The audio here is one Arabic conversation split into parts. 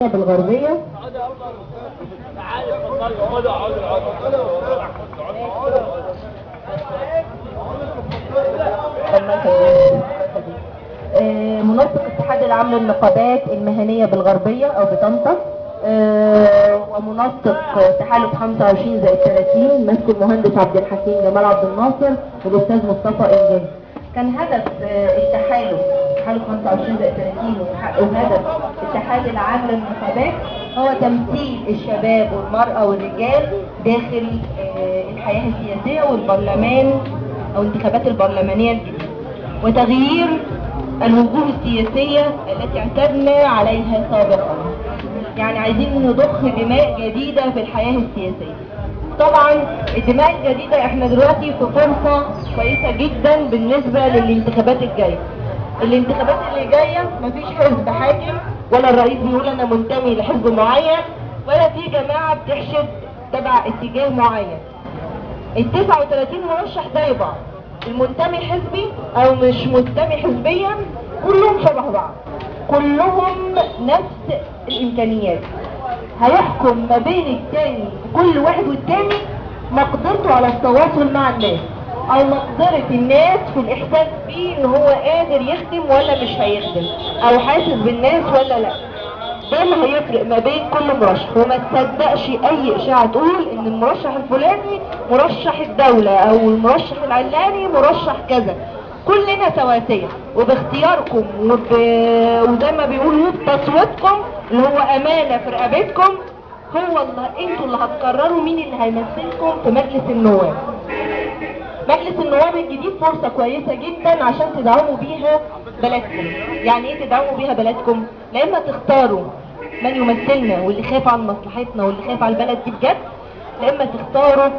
بالغربية. منسق اتحاد العام للنقابات المهنية بالغربية او بطنطا، ومنسق تحالف 25 زائد 30 ماسكه المهندس عبد الحكيم جمال عبد الناصر والاستاذ مصطفى انجاز. كان هدف التحالف 25 زائد 30 وهدف الاتحاد العام للنقابات هو تمثيل الشباب والمرأة والرجال داخل الحياة السياسية والبرلمان او الانتخابات البرلمانية الجديدة، وتغيير الوجوه السياسية التي اعتدنا عليها سابقا. يعني عايزين نضخ دماء جديدة في الحياة السياسية. طبعا الدماء الجديدة احنا دلوقتي في فرصة كويسة جدا بالنسبة للانتخابات الجاية. الانتخابات اللي جاية مفيش حزب حاكم، ولا الرئيس بيقول انا منتمي لحزب معين، ولا في جماعة بتحشد تبع اتجاه معين. ال 39 مرشح زي بعض، المنتمي حزبي او مش منتمي حزبيا كلهم شبه بعض، كلهم نفس الامكانيات. هيحكم ما بين التاني كل واحد والتاني مقدرته على التواصل مع الناس، او مقدرة الناس في الاحساس بيه ان هو قادر يخدم ولا مش هيخدم، او حاسس بالناس ولا لا. ده اللي هيفرق ما بين كل مرشح. وما تصدقش اي اشاعة تقول ان المرشح الفلاني مرشح الدولة او المرشح العلاني مرشح كذا. كلنا سواسية، وباختياركم وزي ما بيقولوا بتصويتكم اللي هو امانة في رقبتكم، هو اللي انتوا اللي هتقرروا مين اللي هيمثلكم في مجلس النواب. مجلس النواب الجديد فرصة كويسة جدا عشان تدعموا بيها بلدكم. يعني ايه تدعموا بيها بلدكم؟ لا اما تختاروا من يمثلنا واللي خاف عن مصلحتنا واللي خاف على البلد دي بجد، لا اما تختاروا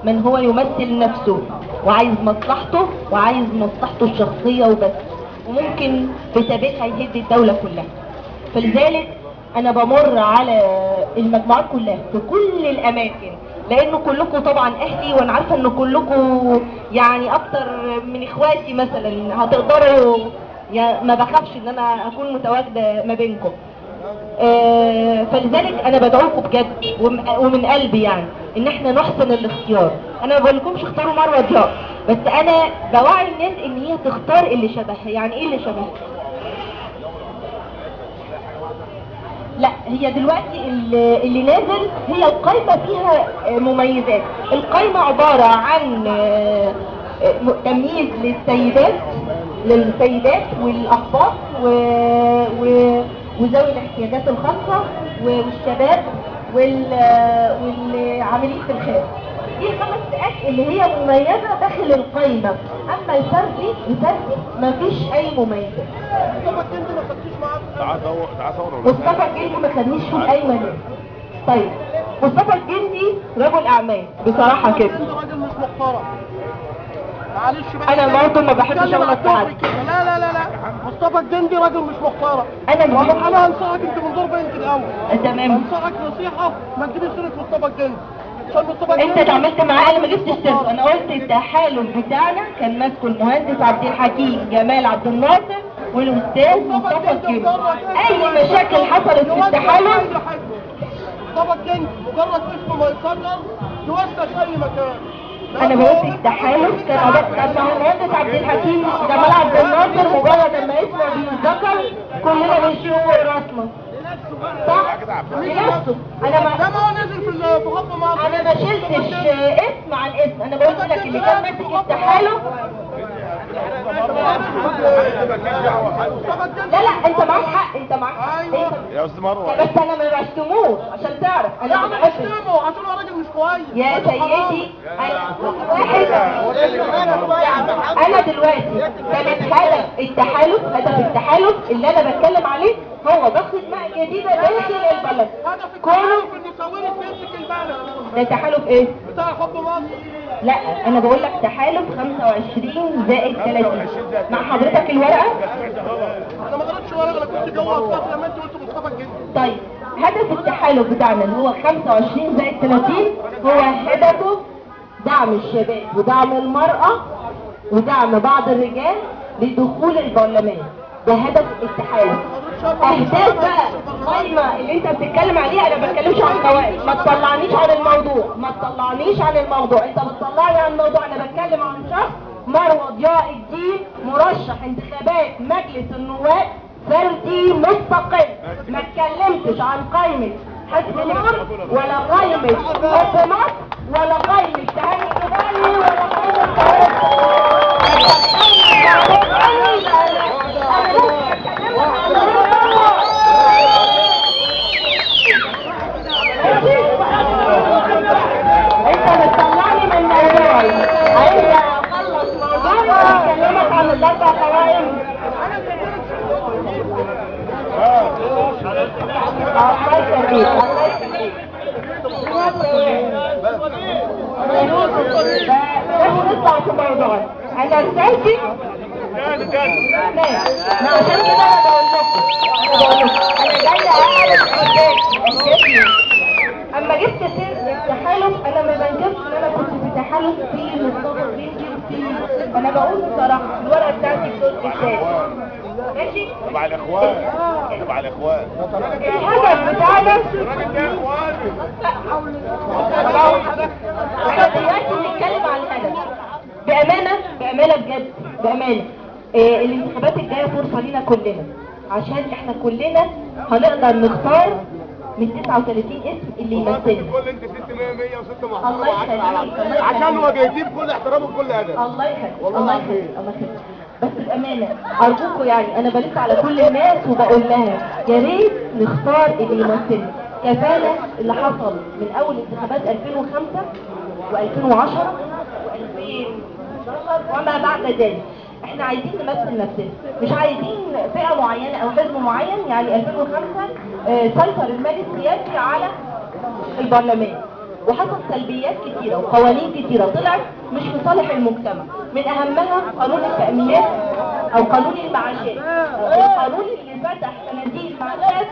من هو يمثل نفسه وعايز مصلحته وعايز مصلحته الشخصية وبس، وممكن بتابعها يهد الدولة كلها. فلذلك انا بمر على المجموعات كلها في كل الاماكن، لانه كلكم طبعا اهلي، وانا عارفه ان كلكم يعني اكتر من اخواتي مثلا هتقدروا، يعني ما بخافش ان انا اكون متواجده ما بينكم. فلذلك انا بدعوكم بجد ومن قلبي يعني ان احنا نحسن الاختيار. انا ما بقولكمش اختاروا مروه ضياء، بس انا بوعي الناس ان هي تختار اللي شبهها. يعني ايه اللي شبهها؟ لا، هي دلوقتي اللي نازل هي القايمة فيها مميزات. القايمة عبارة عن تمييز للسيدات والأقباط وذوي الاحتياجات الخاصة والشباب والعاملين في الخارج. دي 5 فئات اللي هي مميزة داخل القايمة. اما الفردي مفيش اي مميزات. مصطفى الجندي ما خدنيش في الايمن. طيب مصطفى الجندي رجل اعمال بصراحة كده. معلش بقى، انا برضه ما بحبش اغلط في حد. لا مصطفى الجندي راجل مش محترم. انا هنصحك انت من دور بنت الاول. تمام. هنصحك نصيحة، ما تجيبش سيرة مصطفى الجندي. انت اتعاملت معاه، انا ما جبتش سيرته. انا قلت التحالف بتاعنا كان ماسكه المهندس عبد الحكيم جمال عبد الناصر والاستاذ مصطفى الجندي. اي مشاكل حصلت في التحالف مصطفى الجندي مجرد اسمه ما يتكرر يوسع في اي مكان. انا بقول التحالف كان المهندس عبد الحكيم جمال عبد الناصر مجرد اما اسمه بيتذكر كلنا بنشوف راسنا. صح؟ لنفسه. انا ما شلتش اسم عن اسم. انا بقول لك اللي كان ماسك التحالف. لا انت معاك حق، يا استاذ مروه، بس انا ما بشتموش عشان تعرف. انا ما بشتمه عشان هو راجل مش كويس يا سيدي. انا دلوقتي كانت هدف التحالف اللي انا بتكلم عليه هو ضخ دماء جديدة داخل البلد. كله انه صورت بنتك البلد. ده تحالف ايه؟ بتاع حب مصر. لا انا بقول لك تحالف 25 زائد 30. مع حضرتك الورقة؟ انا ما قريتش ورقة، انا كنت جوه الصف لما انت قلت مصطفى الجندي. طيب هدف التحالف بتاعنا اللي هو 25 زائد 30 هو هدفه دعم الشباب ودعم المرأة ودعم بعض الرجال لدخول البرلمان. ده هدف التحالف. اهداف بقى القايمه اللي انت بتتكلم عليها، انا ما بتكلمش عن الفوائد، ما تطلعنيش عن الموضوع، ما تطلعنيش عن الموضوع، انت بتطلعني عن الموضوع. انا بتكلم عن شخص مروه ضياء الدين، مرشح انتخابات مجلس النواب فردي مستقل. ما اتكلمتش عن قائمه حزب نور ولا قائمه حب مصر ولا قائمه تهاني جبالي ولا قائمه انت بتطلعني من موضوعي. عايز اخلص موضوعي واكلمك عن الاربع قوائم. نطلع في موضوعي. انا رسالتي ما عشان كده انا بقول لكم انا جايه اعمل اما جبت سير التحالف، انا ما بنجبش ان انا كنت في تحالف في مصطفى بنتي وفي، انا بقول بصراحه الورقه بتاعتي الجزء الثاني ماشي تبع الاخوان، تبع الاخوان. الهدف بتاعنا احنا دلوقتي بنتكلم عن الهدف. بامانه بجد بامانه، الانتخابات الجايه فرصه لينا كلنا، عشان احنا كلنا هنقدر نختار من 39 اسم اللي يمثلنا. كل انت 600 106 محترم الله يخليك عشان واجهتيه بكل احترام وبكل ادب. الله يخليك الله يخليك الله يخليك. بس بامانه ارجوكوا، يعني انا بلف على كل الناس وبقول لها يا ريت نختار اللي يمثلنا. كفانا اللي حصل من اول انتخابات 2005 و2010 و2011 وما بعد ذلك. احنا عايزين نمثل نفسنا، مش عايزين فئه معينه او حزب معين. يعني 2005 سيطر المجلس السياسي على البرلمان وحصل سلبيات كتيره وقوانين كتيره طلعت مش في صالح المجتمع. من اهمها قانون التأمينات او قانون المعاشات، القانون اللي فتح صناديق معاشات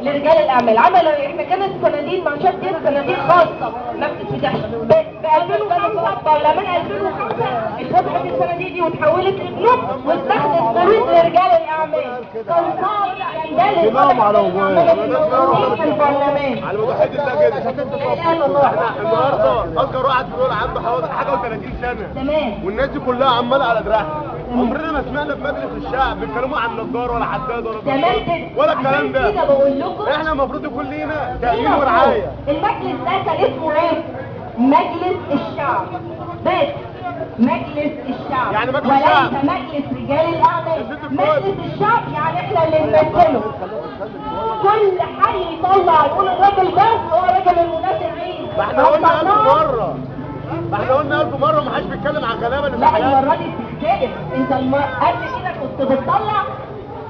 لرجال الاعمال. عملوا احنا كانت صناديق معاشات دي صناديق خاصه ما بتتفتحش. ب 2005 برلمان 2005 اتفتحت الصناديق دي وتحولت لبنوك واتخذت قروض لرجال الاعمال. كان صعب يندلج كلهم على في البرلمان. على الوحيد اللي كده احنا النهارده اصغر واحد في دول عنده حوالي حاجه و30 سنه تمام، والناس دي كلها عماله على دراعها. عمرنا ما سمعنا في مجلس الشعب بيتكلموا عن نجار ولا حداد ولا تمام كده ولا الكلام ده. كده بقول لكم احنا المفروض يكون لينا تأمين ورعايه. المجلس ده كان اسمه ايه؟ مجلس الشعب، بس مجلس الشعب يعني مجلس وليس الشعب. مجلس رجال الاعمال. مجلس الشعب يعني احنا اللي نمثله. كل حي يطلع يقول الراجل ده هو راجل المنافقين. ما احنا قلنا 1000 مره، ما احنا قلنا 1000 مره وما حدش بيتكلم عن غلابه اللي لا المره دي بتختلف. انت قبل كده كنت بتطلع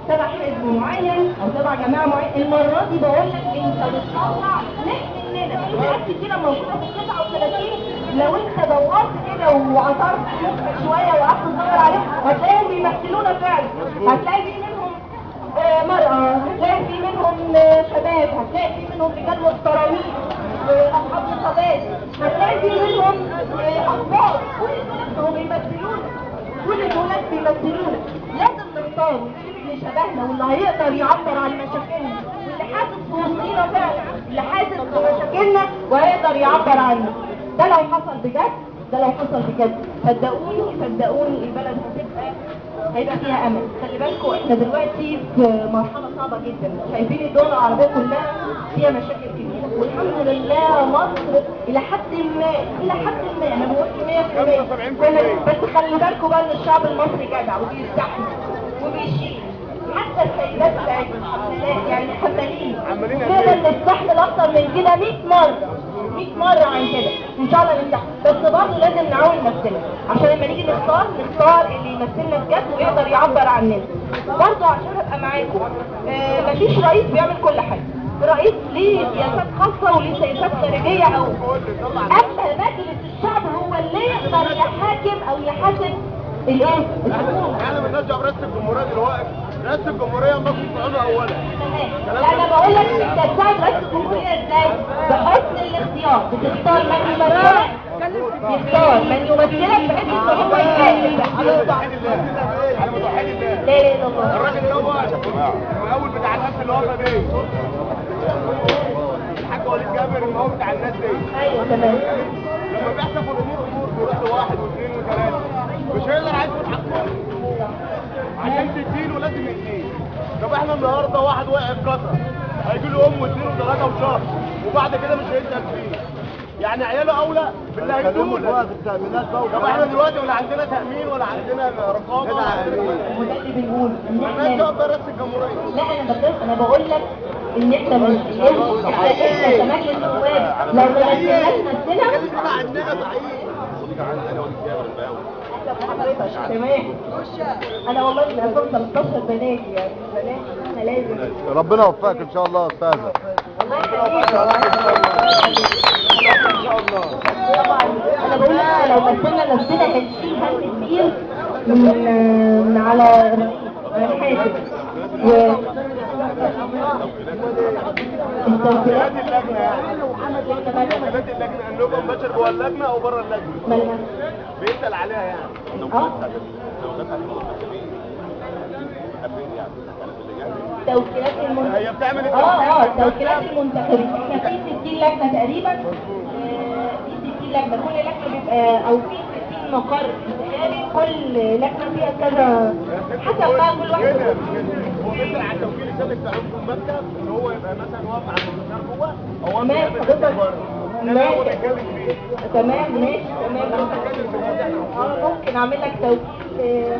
تبع حزب معين او تبع جماعه معين. المره دي بقول لك انت بتطلع ناس مننا. في ناس كتيره موجوده في 39 لو انت دورت كده وعصرت مخك شويه وقعدت تدور عليهم هتلاقيهم بيمثلونا فعلا. هتلاقي في منهم مرأة، هتلاقي في منهم شباب، هتلاقي في منهم رجال محترمين اصحاب نقابات، هتلاقي في منهم اخبار. كل دول بيمثلونا، كل دول بيمثلونا. لازم نختار اللي شبهنا واللي هيقدر يعبر عن مشاكلنا واللي حاسس بوسطينا فعلا، اللي حاسس بمشاكلنا وهيقدر يعبر عنها. ده لو حصل بجد، ده لو حصل بجد صدقوني البلد هيبقى فيها امل. خلي بالكم احنا دلوقتي في مرحله صعبه جدا، شايفين الدول العربيه كلها فيها مشاكل كبيره، والحمد لله مصر الى حد ما انا بقول 100%. بس خلي بالكم بقى ان الشعب المصري جدع وبيستحمل وبيشيل. حتى السيدات بتاعتنا الحمد لله يعني حمالين نقدر نستحمل اكتر من كده 100 مرة عن كده ان شاء الله نستحمل. بس برضه لازم نعاون نفسنا عشان لما نيجي نختار اللي يمثلنا بجد ويقدر يعبر عننا. برضه عشان ابقى معاكم مفيش رئيس بيعمل كل حاجه. رئيس ليه سياسات خاصه وليه سياسات خارجيه او اما مجلس الشعب هو اللي يقدر يحاكم او يحاسب الايه؟ الحكومه. احنا بنرجع برئاسه الجمهوريه دلوقتي. رئاسه الجمهوريه مصر تعمل اولا. لا انا بقول لك انت تساعد رئيس الجمهوريه ازاي؟ بحسن الاختيار. بتختار من يمثلك يختار من يمثلك بحيث ان هو يكاتب. على متوحد الله، على متوحد الله. لا اله الا الله. الراجل دوت المقاول بتاع الناس اللي واقفه دي، الحاج وليد جابر المقاول بتاع الناس دي. ايوه تمام. لما بيحصل الامور بيروح لواحد واثنين وثلاثه، مش هيقدر عايز يروح حقه عشان تديله لازم يديه. طب احنا النهارده واحد واقع اتكسر، هيجي له امه واثنين وثلاثه وشهر وبعد كده مش هيسال فيه. يعني عياله اولى باللي هيدوه له. طب احنا دلوقتي ولا عندنا تامين ولا عندنا رقابه ولا وده اللي بنقول ان الناس احنا تقف رئاسه الجمهوريه. لا انا بقول لك ان احنا احنا كمجلس نواب لو ما نزلناش نفسنا عندنا صحيح. تمام. انا والله من 2013 بناتي يعني بناتي احنا لازم ربنا يوفقك ان شاء الله يا استاذه. الله يخليك ان شاء الله. طبعا انا بقول لك لو مثلنا نفسنا هنشيل هم كتير من على الحاسب توكيلات اللجنه يعني توكيلات اللجنه انكم بشر جوه اللجنه او بره اللجنه مالها بيسال عليها يعني. توكيلات المنتخبين. هي بتعمل توكيلات المنتخبين احنا في 60 لجنه تقريبا. في 60 لجنه كل لجنه بيبقى او في 60 مقر انتخابي كل لجنه فيها كذا حسب بقى كل واحد. هو بيسال على التوكيل الثابت في عمق المكتب ان هو يبقى مثلا واقف على المستشار جوه او واقف ماشي حضرتك ماشي تمام ماشي تمام. ممكن اعمل لك توكيل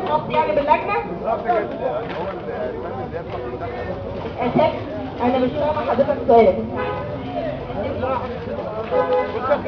خاص يعني باللجنه. اساس انا مش فاهمه حضرتك سؤال.